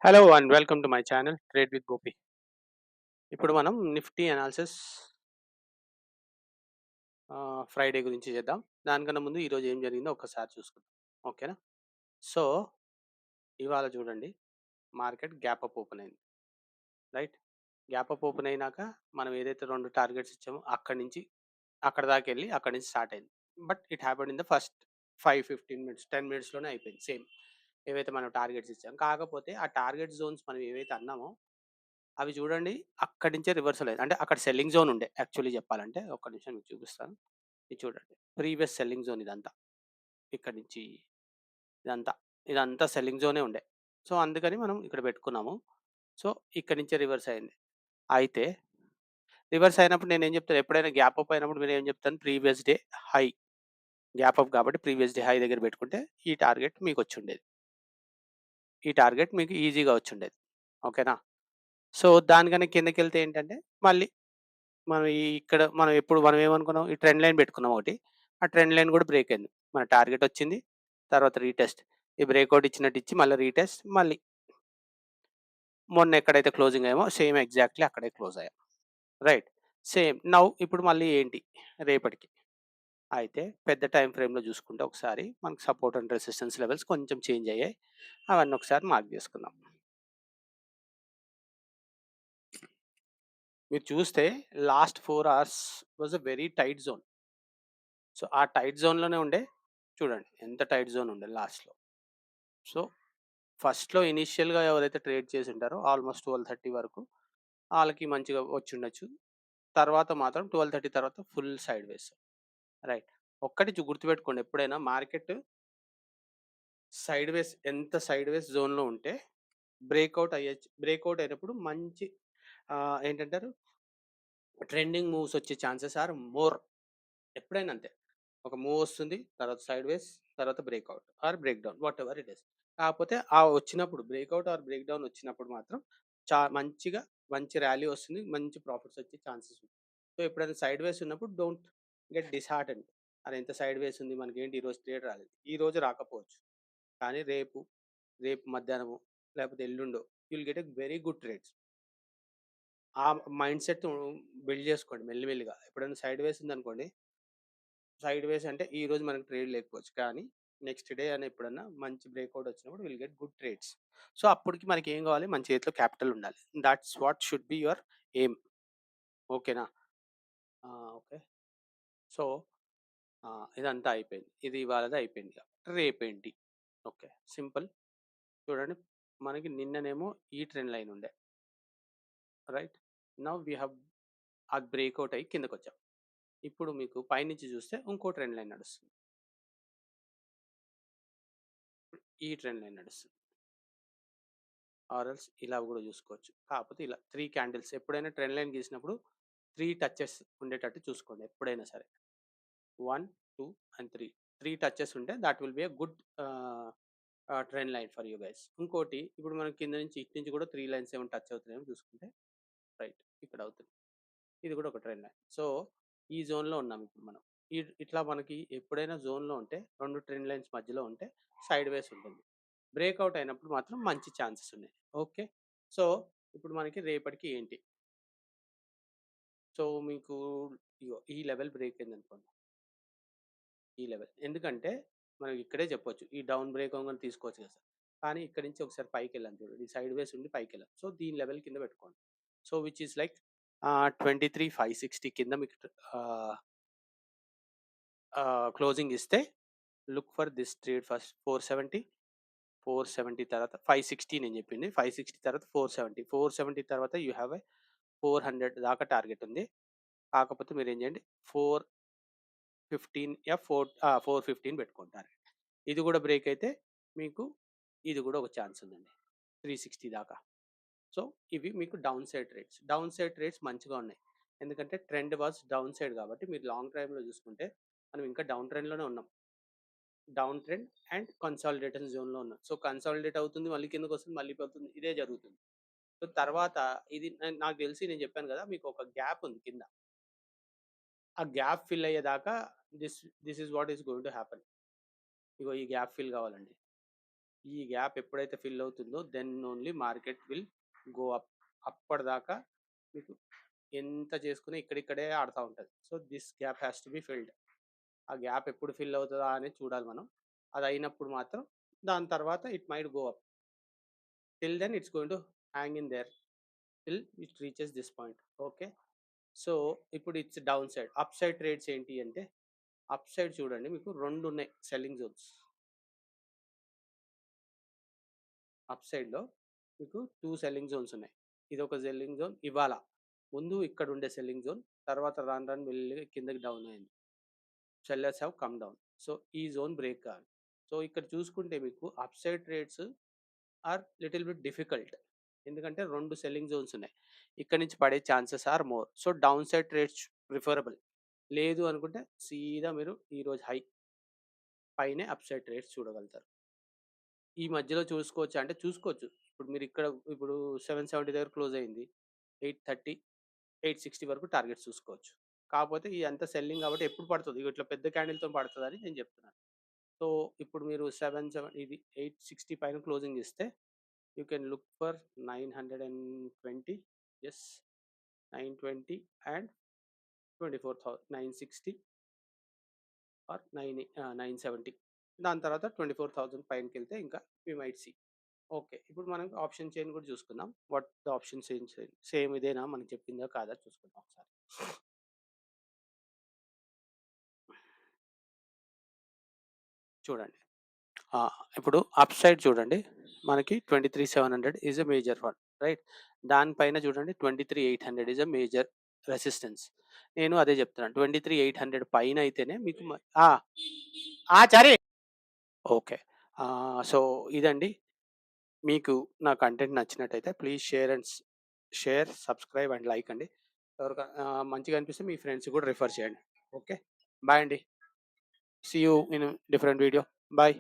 Hello and welcome to my channel trade with Gopi. ఇప్పుడు మనం Nifty analysis Friday గురించి చేద్దాం. దానికన్నా ముందు ఈరోజు ఏం జరిగిందో ఒకసారి చూసుకుందాం. ఓకేనా? సో ఇవాళ చూడండి, మార్కెట్ గ్యాప్ అప్ ఓపెన్ అయింది. రైట్? గ్యాప్ అప్ ఓపెన్ అయినాక మనం ఏదైతే 2 టార్గెట్స్ ఇచ్చామో అక్కడి నుంచి అక్కడ దాకా వెళ్ళి అక్కడి నుంచి స్టార్ట్ అయింది. But it happened in the first 5-15 minutes 10 మినిట్స్‌లోనే అయిపోయింది సేమ్. ఏవైతే మనం టార్గెట్స్ ఇచ్చామో. కాకపోతే ఆ టార్గెట్ జోన్స్ మనం ఏవైతే అన్నామో అవి చూడండి, అక్కడి నుంచే రివర్సల్ అయింది. అంటే అక్కడ సెల్లింగ్ జోన్ ఉండే యాక్చువల్లీ చెప్పాలంటే. ఒక్క నిమిషం మీకు చూపిస్తాను. ఇది చూడండి. ప్రీవియస్ సెల్లింగ్ జోన్ ఇదంతా. ఇక్కడి నుంచి ఇదంతా. ఇదంతా సెల్లింగ్ జోనే ఉండే. సో, అందుకని మనం ఇక్కడ పెట్టుకున్నాము. సో, ఇక్కడి నుంచే రివర్స్ అయింది. అయితే రివర్స్ అయినప్పుడు నేనేం చెప్తాను, ఎప్పుడైనా గ్యాప్ అప్ అయినప్పుడు నేనేం చెప్తాను, previous day high. Gap up కాబట్టి ప్రీవియస్ డే హై దగ్గర పెట్టుకుంటే ఈ టార్గెట్ మీకొచ్చుండేది. ఈ టార్గెట్ మీకు ఈజీగా వచ్చుండేది. ఓకేనా? సో, దానికన్నా కిందకెళ్తే ఏంటంటే మళ్ళీ మనం ఇక్కడ మనం ఏమనుకున్నాం, ఈ ట్రెండ్ లైన్ పెట్టుకున్నాం ఒకటి. ఆ ట్రెండ్ లైన్ కూడా బ్రేక్ అయింది. మన టార్గెట్ వచ్చింది. తర్వాత రీటెస్ట్. ఈ బ్రేక్‌ఔట్ ఇచ్చినట్టు ఇచ్చి మళ్ళీ రీటెస్ట్, మళ్ళీ మొన్న ఎక్కడైతే క్లోజింగ్ అయ్యామో సేమ్ ఎగ్జాక్ట్‌లీ అక్కడే క్లోజ్ అయ్యాం. రైట్. సేమ్ నౌ ఇప్పుడు మళ్ళీ ఏంటి రేపటికి. అయితే పెద్ద టైమ్ ఫ్రేమ్‌లో చూసుకుంటే ఒకసారి మనకు సపోర్ట్ అండ్ రెసిస్టెన్స్ లెవెల్స్ కొంచెం చేంజ్ అయ్యాయి. అవన్నీ ఒకసారి మార్క్ చేసుకుందాం. మీరు చూస్తే last 4 hours was a very tight zone. So, ఆ టైట్ జోన్‌లోనే ఉండే. చూడండి ఎంత టైట్ జోన్ ఉండే లాస్ట్‌లో. సో, ఫస్ట్‌లో ఇనీషియల్‌గా ఎవరైతే ట్రేడ్ చేసుంటారో ఆల్‌మోస్ట్ 12:30 వరకు ఆళ్ళకి మంచిగా వచ్చుండొచ్చు. తర్వాత మాత్రం 12:30 తర్వాత ఫుల్ సైడ్‌వేస్. రైట్. ఒక్కటి గుర్తుపెట్టుకోండి, ఎప్పుడైనా మార్కెట్ ఎంత సైడ్‌వేస్ జోన్‌లో ఉంటే బ్రేక్‌ఔట్ అయినప్పుడు మంచి ఏంటంటారు, ట్రెండింగ్ మూవ్స్ వచ్చే ఛాన్సెస్ ఆర్ మోర్. ఎప్పుడైనా అంతే. ఒక మూవ్ వస్తుంది. తర్వాత సైడ్‌వేస్, తర్వాత breakout or break down whatever it is. కాకపోతే ఆ వచ్చినప్పుడు బ్రేక్‌ఔట్ ఆర్ బ్రేక్ డౌన్ వచ్చినప్పుడు మాత్రం మంచిగా మంచి ర్యాలీ వస్తుంది. మంచి ప్రాఫిట్స్ వచ్చే ఛాన్సెస్ ఉంటాయి. సో, ఎప్పుడైనా సైడ్‌వేస్ ఉన్నప్పుడు డోంట్ గెట్ డిస్‌హార్టెన్డ్. అరె! ఇంత సైడ్‌వేస్ ఉంది, మనకేంటి ఈరోజు ట్రేడ్ రాలేదు. ఈరోజు రాకపోవచ్చు. కానీ రేపు మధ్యాహ్నమో లేకపోతే ఎల్లుండో you will get a very good trades. ఆ మైండ్‌సెట్ బిల్డ్ చేసుకోండి మెల్లిమెల్లిగా. ఎప్పుడైనా సైడ్‌వేస్ ఉందనుకోండి, సైడ్‌వేస్ అంటే ఈరోజు మనకు ట్రేడ్ లేకపోవచ్చు. కానీ నెక్స్ట్ డే అని ఎప్పుడన్నా మంచి బ్రేక్‌ఔట్ వచ్చినప్పుడు will get good trades. So, అప్పటికి మనకేం కావాలి? మన చేతిలో క్యాపిటల్ ఉండాలి. Thoughts what should be your aim. ఓకేనా? ఓకే. సో, ఇదంతా అయిపోయింది. ఇది ఇవాళది అయిపోయిందిగ. రేపేంటి? ఓకే. సింపుల్. చూడండి, మనకి నిన్ననేమో ఈ ట్రెండ్ లైన్ ఉండే. రైట్? నౌ వి హావ్ అది బ్రేక్‌ఔట్ అయ్యి కిందకొచ్చాం. ఇప్పుడు మీకు పైనుంచి చూస్తే ఇంకో ట్రెండ్ లైన్ నడుస్తుంది. ఈ ట్రెండ్ లైన్ నడుస్తుంది. ఆర్ ఎల్స్ ఇలా కూడా చూసుకోవచ్చు. కాకపోతే ఇలా 3 క్యాండిల్స్ ఎప్పుడైనా ట్రెండ్ లైన్ గీసినప్పుడు 3 టచెస్ ఉండేటట్టు చూసుకోండి ఎప్పుడైనా సరే. 1, 2 అండ్ 3. 3 టచెస్ ఉంటే thought will be a good trend line for you guys. ఇంకోటి, ఇప్పుడు మనం కింద నుంచి ఇటు నుంచి కూడా 3 లైన్స్ ఏమైనా టచ్ అవుతున్నాయేమో చూసుకుంటే రైట్ ఇక్కడ అవుతుంది. ఇది కూడా ఒక ట్రెండ్ లైన్. సో, ఈ జోన్‌లో ఉన్నాం ఇప్పుడు మనం. ఇట్లా మనకి ఎప్పుడైనా జోన్‌లో ఉంటే 2 ట్రెండ్ లైన్స్ మధ్యలో ఉంటే సైడ్‌వేస్ ఉంటుంది. బ్రేక్‌ఔట్ అయినప్పుడు మాత్రం మంచి ఛాన్సెస్ ఉన్నాయి. ఓకే. సో, ఇప్పుడు మనకి రేపటికి ఏంటి? సో, మీకు ఇగో ఈ లెవెల్ బ్రేక్ అయిందనుకోండి. ఈ లెవెల్. ఎందుకంటే మనం ఇక్కడే చెప్పొచ్చు. ఈ డౌన్ బ్రేక్ అవ్వంగానే తీసుకోవచ్చు కదా సార్. కానీ ఇక్కడి నుంచి ఒకసారి పైకెళ్ళాను చూడండి. ఈ సైడ్‌వేస్ ఉండి పైకెళ్ళాను. సో, దీని లెవెల్ కింద పెట్టుకోండి. సో, విచ్ ఈస్ లైక్ 23,560 కింద మీకు ఆహ్, క్లోజింగ్ ఇస్తే look for this trade first 470, 470 తర్వాత 560 నేను చెప్పింది. 560 తర్వాత 470. 470 తర్వాత యూ హావ్ ఎ 400 దాకా టార్గెట్ ఉంది. కాకపోతే మీరేం చేయండి, 415 415 పెట్టుకోండి టార్గెట్. ఇది కూడా బ్రేక్ అయితే మీకు ఇది కూడా ఒక ఛాన్స్ ఉందండి. 360 దాకా. సో, ఇవి మీకు down side trades. Down side trades మంచిగా ఉన్నాయి. ఎందుకంటే ట్రెండ్ వాస్ డౌన్ సైడ్ కాబట్టి మీరు లాంగ్ టైమ్‌లో చూసుకుంటే మనం ఇంకా డౌన్ ట్రెండ్‌లోనే ఉన్నాం. డౌన్ ట్రెండ్ అండ్ కన్సాలిడేషన్ జోన్‌లో ఉన్నాం. సో, కన్సాలిడేట్ అవుతుంది, మళ్ళీ కిందకొస్తుంది, మళ్ళీ పోతుంది. ఇదే జరుగుతుంది. సో, తర్వాత ఇది నాకు తెలిసి నేను చెప్పాను కదా! మీకు ఒక గ్యాప్ ఉంది కింద. ఆ గ్యాప్ ఫిల్ అయ్యేదాకా this this is what is going to happen. ఇగో ఈ గ్యాప్ ఫిల్ కావాలండి. ఈ గ్యాప్ ఎప్పుడైతే ఫిల్ అవుతుందో then only market will go up. అప్పటిదాకా మీకు ఎంత చేసుకుని ఇక్కడిక్కడే ఆడుతూ ఉంటుంది. So this gap has to be filled. ఆ గ్యాప్ ఎప్పుడు ఫిల్ అవుతుందా అనేది చూడాలి మనం. అది అయినప్పుడు మాత్రం దాని తర్వాత it might go up. Till then it's going to hang in there till it reaches this point. Okay. So ఇప్పుడు it's down side. Up side trades ఏంటి అంటే, అప్ సైడ్ చూడండి మీకు రెండు ఉన్నాయి సెల్లింగ్ జోన్స్. అప్ సైడ్లో మీకు 2 సెల్లింగ్ జోన్స్ ఉన్నాయి. ఇది ఒక సెల్లింగ్ జోన్ ఇవాళ. ముందు ఇక్కడ ఉండే సెల్లింగ్ జోన్, తర్వాత రాను రాను మెల్లిగా కిందకి డౌన్ అయింది. Sellers have come down. So ఈ జోన్ బ్రేక్ కావాలి. సో ఇక్కడ చూసుకుంటే మీకు up side trades are little bit difficult. ఎందుకంటే రెండు సెల్లింగ్ జోన్స్ ఉన్నాయి. ఇక్కడ నుంచి పడే chances are more. So downside trades preferable. లేదు అనుకుంటే సీదా మీరు ఈరోజు హై పైనే అప్ సైడ్ ట్రేడ్స్ చూడగలుగుతారు. ఈ మధ్యలో చూసుకోవచ్చా అంటే చూసుకోవచ్చు. ఇప్పుడు మీరు ఇక్కడ ఇప్పుడు 770 దగ్గర క్లోజ్ అయింది. 830, 860 వరకు టార్గెట్స్ చూసుకోవచ్చు. కాకపోతే ఇదంతా సెల్లింగ్ కాబట్టి ఎప్పుడు పడుతది? ఇగో ఇట్లా పెద్ద క్యాండిల్‌తోని పడతదని నేను చెప్తున్నాను. సో ఇప్పుడు మీరు 7 ఇది 860 పైన క్లోజింగ్ ఇస్తే you can look for 920. Yes, 920 and 24,000 960 or 970. దాని తర్వాత 24,000 పైనకెళ్తే ఇంకా వి మైట్ సీ. ఓకే. ఇప్పుడు మనం ఆప్షన్ చైన్ కూడా చూసుకుందాం. What the option chain same ఇదేనా మనం చెప్పిందా కాదా చూసుకుందాం ఒకసారి. చూడండి. ఇప్పుడు అప్ సైడ్ చూడండి. మనకి 23,700 is a major one, right? దానిపైన చూడండి 23,800 ఈజ్ ఎ మేజర్ రెసిస్టెన్స్. నేను అదే చెప్తున్నాను. 23,800 పైన అయితేనే మీకు సరే. ఓకే. సో ఇదండి. మీకు నా కంటెంట్ నచ్చినట్టయితే please share, subscribe and like అండి. మంచిగా అనిపిస్తే మీ ఫ్రెండ్స్ కూడా రిఫర్ చేయండి. ఓకే. బాయ్ అండి. See you in different video. Bye.